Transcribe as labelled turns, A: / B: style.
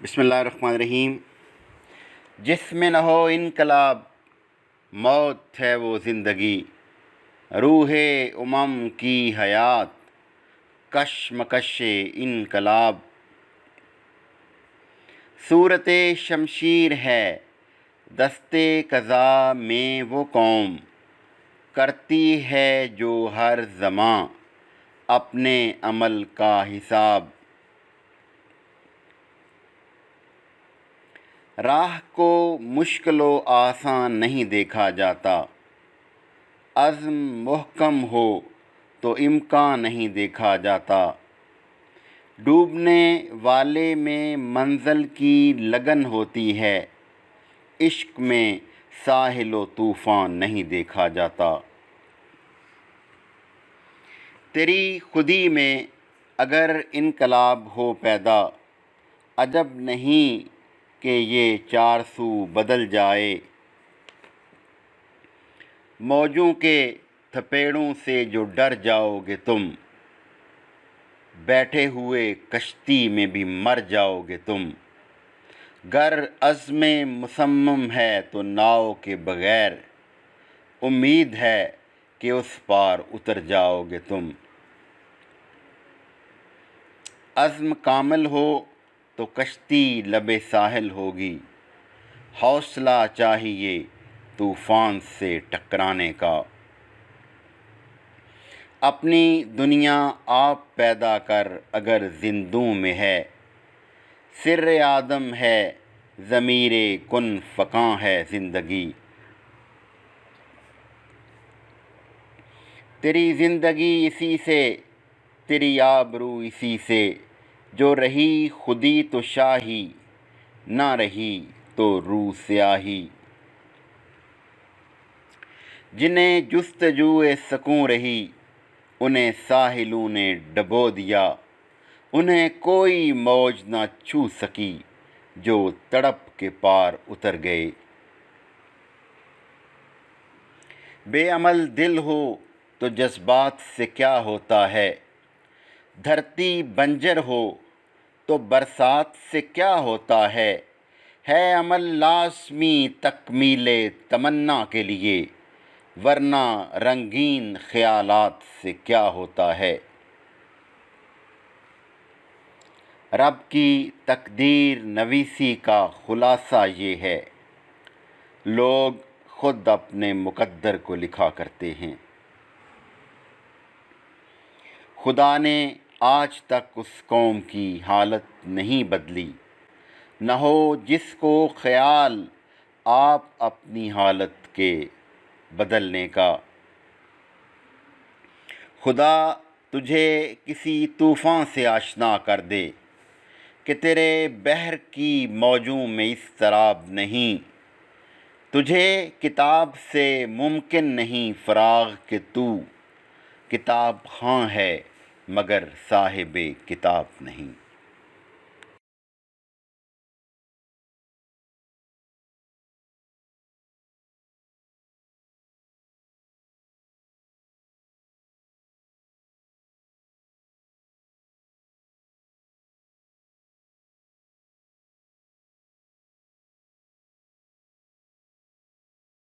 A: بسم اللہ الرحمن الرحیم۔ جس میں نہ ہو انقلاب، موت ہے وہ زندگی، روح کی حیات، کشمکش انقلاب۔ صورت شمشیر ہے دستے قضا میں وہ قوم، کرتی ہے جو ہر زمان اپنے عمل کا حساب۔ راہ کو مشکل و آسان نہیں دیکھا جاتا، عزم محکم ہو تو امکان نہیں دیکھا جاتا۔ ڈوبنے والے میں منزل کی لگن ہوتی ہے، عشق میں ساحل و طوفان نہیں دیکھا جاتا۔ تیری خودی میں اگر انقلاب ہو پیدا، عجب نہیں کہ یہ چار سو بدل جائے۔ موجوں کے تھپیڑوں سے جو ڈر جاؤ گے تم، بیٹھے ہوئے کشتی میں بھی مر جاؤ گے تم۔ گر عزم مصمم ہے تو ناؤ کے بغیر، امید ہے کہ اس پار اتر جاؤ گے تم۔ عزم کامل ہو تو کشتی لب ساحل ہوگی، حوصلہ چاہیے طوفان سے ٹکرانے کا۔ اپنی دنیا آپ پیدا کر اگر زندوں میں ہے، سر آدم ہے ضمیر کن فکاں ہے زندگی۔ تیری زندگی اسی سے، تیری آبرو اسی سے، جو رہی خودی تو شاہی، نہ رہی تو روح سیاہی۔ جنہیں جستجوئے سکون رہی، انہیں ساحلوں نے ڈبو دیا۔ انہیں کوئی موج نہ چھو سکی، جو تڑپ کے پار اتر گئے۔ بے عمل دل ہو تو جذبات سے کیا ہوتا ہے، دھرتی بنجر ہو تو برسات سے کیا ہوتا ہے۔ عمل لازمی تکمیل تمنا کے لیے، ورنہ رنگین خیالات سے کیا ہوتا ہے۔ رب کی تقدیر نویسی کا خلاصہ یہ ہے، لوگ خود اپنے مقدر کو لکھا کرتے ہیں۔ خدا نے آج تک اس قوم کی حالت نہیں بدلی، نہ ہو جس کو خیال آپ اپنی حالت کے بدلنے کا۔ خدا تجھے کسی طوفان سے آشنا کر دے کہ تیرے بحر کی موجوں میں اضطراب نہیں۔ تجھے کتاب سے ممکن نہیں فراغ کہ تو کتاب خواں ہے مگر صاحب کتاب نہیں۔